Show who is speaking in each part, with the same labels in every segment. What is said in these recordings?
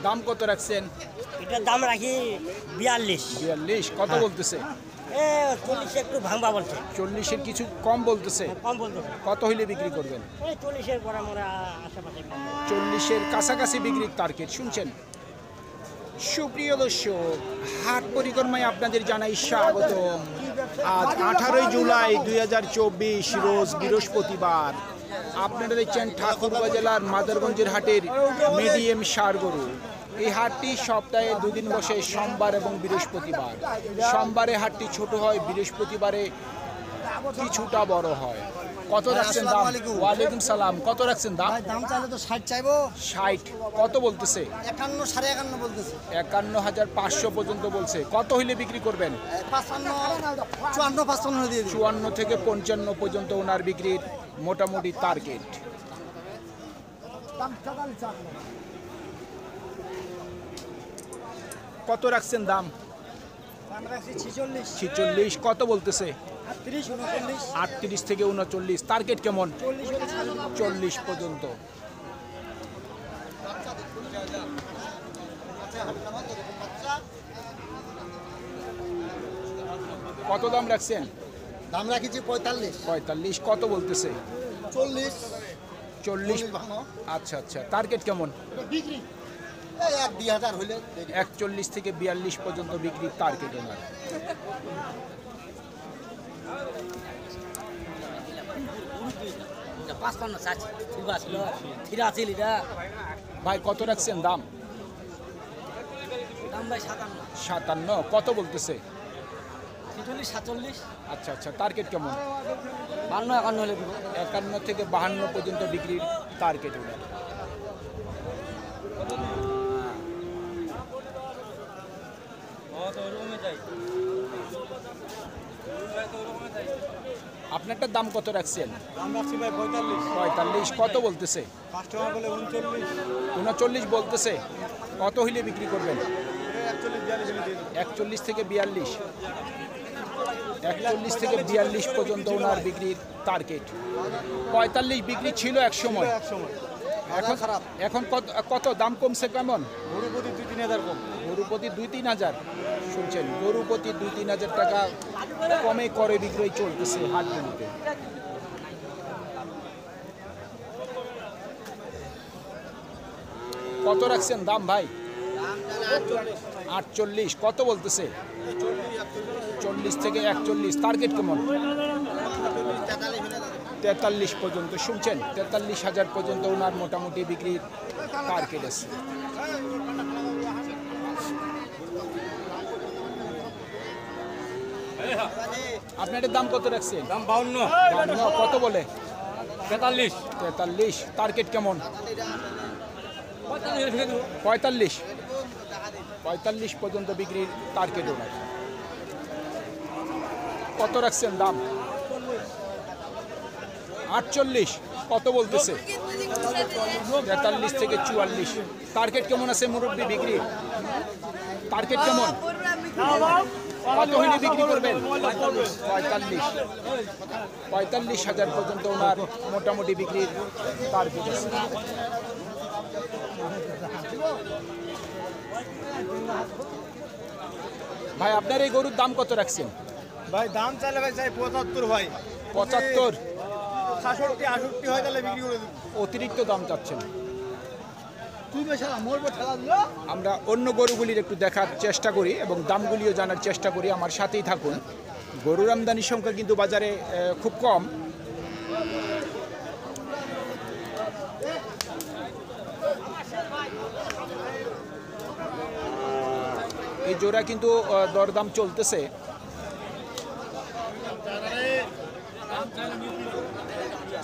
Speaker 1: দাম কত রাখছেন?
Speaker 2: এটার দাম রাখি 42।
Speaker 1: 42 কত বলতেছে?
Speaker 2: 40 একটু ভাঙবা বলছে।
Speaker 1: 40-এর কিছু কম বলতেছে।
Speaker 2: কম বলতেছে।
Speaker 1: কত হইলে বিক্রি করবেন?
Speaker 2: 40-এর পরে আমরা আশেপাশে
Speaker 1: 40-এর কাছাকাছি বিক্রির টার্গেট। শুনছেন সুপ্রিয় দর্শক, হাট পরিক্রমায় আপনাদের জানাই স্বাগতম। আজ 18 জুলাই 2024 রোজ বৃহস্পতিবার। আপনারা দেখছেন ঠাকুরগাঁও জেলার মাদারগঞ্জের হাটের মিডিয়াম ষাঁড় গরু। এই হাটটি সপ্তাহে দুদিন বসে, সোমবার এবং বৃহস্পতিবার। সোমবারে হাটটি ছোট হয়, বৃহস্পতিবারে কিছুটা বড় হয়। কত রাখছেন দাম? ওয়ালাইকুম সালাম। কত রাখছেন দাম?
Speaker 3: দাম চাইলে তো 60 চাইবো।
Speaker 1: 60 কত বলতেছে?
Speaker 3: 51 51.5 বলতেছে।
Speaker 1: 51,500 পর্যন্ত বলছে। কত হইলে বিক্রি করবেন?
Speaker 3: 55 54 দিয়ে দিই।
Speaker 1: 54 থেকে 55 পর্যন্ত ওনার বিক্রির মোটামুটি টার্গেট। কত রাখছেন দাম?
Speaker 3: আমরা 46
Speaker 1: 46 কত বলতেছে?
Speaker 3: 38 39
Speaker 1: 38 থেকে 39। টার্গেট কেমন? 40 পর্যন্ত। কত দাম রাখছেন?
Speaker 3: দাম রাখিছি 45
Speaker 1: 45 কত বলতেছে?
Speaker 3: 40
Speaker 1: 40। আচ্ছা আচ্ছা, টার্গেট কেমন?
Speaker 3: বিক্রি এই 1-2000 হইলে
Speaker 1: 41 থেকে 42 পর্যন্ত বিক্রির টার্গেট ওনার। ভাই কত রাখছেন দাম?
Speaker 2: ভাই
Speaker 1: 57 কত বলতেছে?
Speaker 2: 47।
Speaker 1: আচ্ছা আচ্ছা, টার্গেট কেমন?
Speaker 2: 52 হলে দিব।
Speaker 1: 51 থেকে 52 পর্যন্ত বিক্রির টার্গেট ওনার। আপনারটার দাম কত রাখছেন?
Speaker 3: দাম রাখছি ভাই 45
Speaker 1: 45 কত বলতেছে?
Speaker 3: কাস্টমার বলে 39
Speaker 1: 39 বলতেছে। কত হইলে বিক্রি করবেন? 41 থেকে 42। 41 থেকে 42 পর্যন্ত ওনার বিক্রির টার্গেট। 45 বিক্রি ছিল এক সময়। এখন এখন কত দাম কমছে কেমন?
Speaker 3: গরু প্রতি 2-3 হাজার কম।
Speaker 1: গরু প্রতি 2-3 হাজার। শুনছেন, গরু প্রতি 2-3 হাজার টাকা কমে করে বিক্রয় চলতেছে হাটগুলিতে। কত রাখছেন দাম ভাই? 48 কত বলতেছে? 40 থেকে 41। টার্গেট কেমন? 43 পর্যন্ত। শুনছেন, 43,000 পর্যন্ত ওনার মোটামুটি বিক্রির টার্গেট আছে। আপনার দাম কত রাখছেন?
Speaker 2: দাম 52।
Speaker 1: কত বলে?
Speaker 2: 43।
Speaker 1: 43। টার্গেট কেমন? 45। 45 পর্যন্ত বিক্রির টার্গেট ওনার। কত রাখছেন দাম? 48 কত বলতেছে? 43 থেকে 44। টার্গেট কেমন আছে মুরব্বি বিক্রি? টার্গেট কেমন? কত হইলে বিক্রি করবেন? 45। 45,000 পর্যন্ত ওনার মোটামুটি বিক্রির টার্গেট আছে। ভাই আপনার এই গরুর দাম কত রাখছেন?
Speaker 3: ভাই দাম চাইলে ভাই চাই 75 ভাই।
Speaker 1: 75।
Speaker 3: 67-68 হয় তাহলে বিক্রি করে দেব।
Speaker 1: অতিরিক্ত দাম চাচ্ছেন।
Speaker 3: তুই বেশালা মরবে ঠেলা দিলো।
Speaker 1: আমরা অন্য গরুগুলির একটু দেখার চেষ্টা করি এবং দামগুলিও জানার চেষ্টা করি। আমার সাথেই থাকুন। গরুর আমদানির সংখ্যা কিন্তু বাজারে খুব কম। এই জোড়া কিন্তু দরদাম চলতেছে।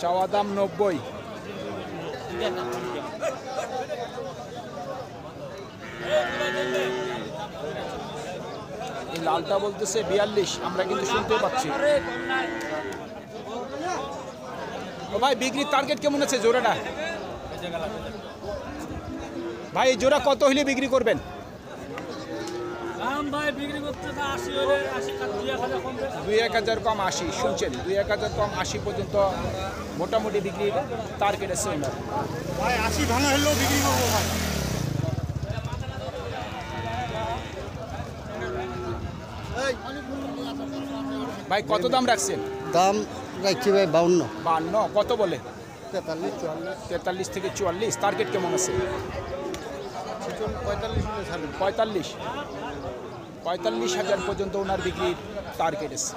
Speaker 1: চাওয়া দাম 90। এই লালটা বলতেছে 42। আমরা কিন্তু শুনতে পাচ্ছি। ও ভাই বিক্রির টার্গেট কেমন আছে জোড়াটা? ভাই এই জোড়া কত হইলে বিক্রি করবেন?
Speaker 2: দাম ভাই বিক্রি করতে 80 হলে 80 2-1000 কম।
Speaker 1: 2-1000 কম 80। শুনছেন, 2-1000 কম 80 পর্যন্ত মোটামুটি বিক্রির টার্গেট আছে ওনার।
Speaker 3: ভাই 80 ভাঙা হলেও বিক্রি করবো ভাই।
Speaker 1: ভাই কত দাম রাখছেন?
Speaker 4: দাম রাখছি ভাই 52,
Speaker 1: 52। কত বলে?
Speaker 4: 43, 44,
Speaker 1: 43 থেকে 44। টার্গেট কেমন আছে? 45। 45,000 পর্যন্ত ওনার বিক্রির টার্গেট আছে।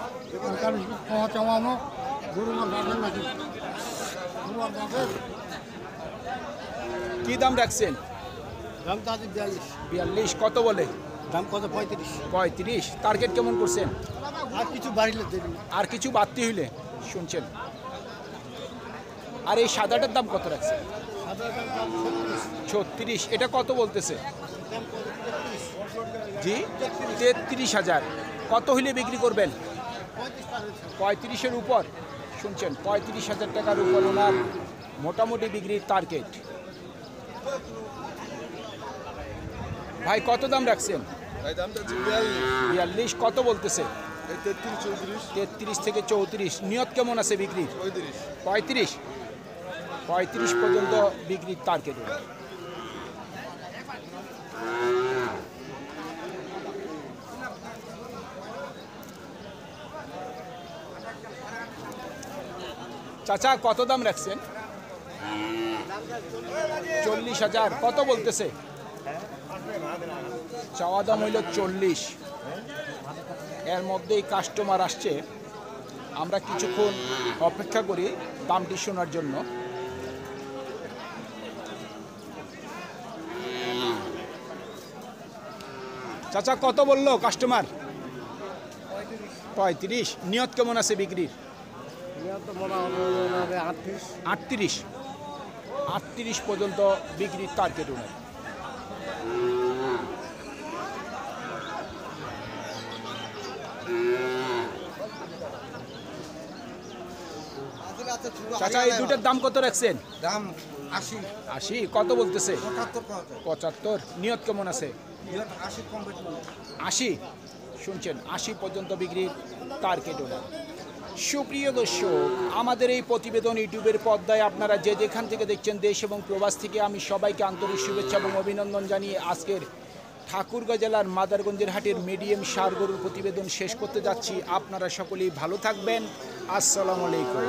Speaker 1: কি দাম রাখছেন?
Speaker 3: দাম তাদের
Speaker 1: 42। কত বলে?
Speaker 3: দাম কত 35।
Speaker 1: 35। টার্গেট কেমন করছেন?
Speaker 3: আর কিছু বাড়িলে দেবেন।
Speaker 1: আর কিছু বাড়তি হইলে শুনছেন। আর এই সাদাটার দাম কত রাখছেন? 36। এটা কত বলতেছে? জি 33,000। কত হইলে বিক্রি করবেন? 35-এর উপর। শুনছেন, 35,000 টাকার উপর ওনার মোটামুটি বিক্রির টার্গেট। ভাই কত দাম রাখছেন?
Speaker 5: ভাই দামটা
Speaker 1: 42। কত বলতেছে?
Speaker 5: 33, 34,
Speaker 1: 33 থেকে 34। নিয়ত কেমন আছে বিক্রির?
Speaker 5: 35।
Speaker 1: 35 পর্যন্ত বিক্রির টার্গেট। চাচা কত দাম রাখছেন? 40,000। কত বলতেছে? চাওয়া দাম হইল 40। এর মধ্যেই কাস্টমার আসছে, আমরা কিছুক্ষণ অপেক্ষা করি দামটি শোনার জন্য। চাচা কত বললো কাস্টমার? 35। নিয়ত কেমন আছে বিক্রির? 38। 38 পর্যন্ত বিক্রির টার্গেট ওনার। চাচা এই দুটার দাম কত রাখছেন?
Speaker 3: দাম 80।
Speaker 1: 80। কত বলতেছে?
Speaker 3: 75।
Speaker 1: 75। নিয়ত কেমন আছে?
Speaker 3: 80 কম বেশি।
Speaker 1: 80। শুনছেন, 80 পর্যন্ত বিক্রির টার্গেট ওনার। সুপ্রিয় দর্শক, আমাদের এই প্রতিবেদন ইউটিউবের পর্দায় আপনারা যে যেখান থেকে দেখছেন, দেশ এবং প্রবাস থেকে, আমি সবাইকে আন্তরিক শুভেচ্ছা এবং অভিনন্দন জানিয়ে আজকের ঠাকুরগাঁও জেলার মাদারগঞ্জের হাটের মিডিয়াম ষাঁড় গরুর প্রতিবেদন শেষ করতে যাচ্ছি। আপনারা সকলেই ভালো থাকবেন। আসসালামু আলাইকুম।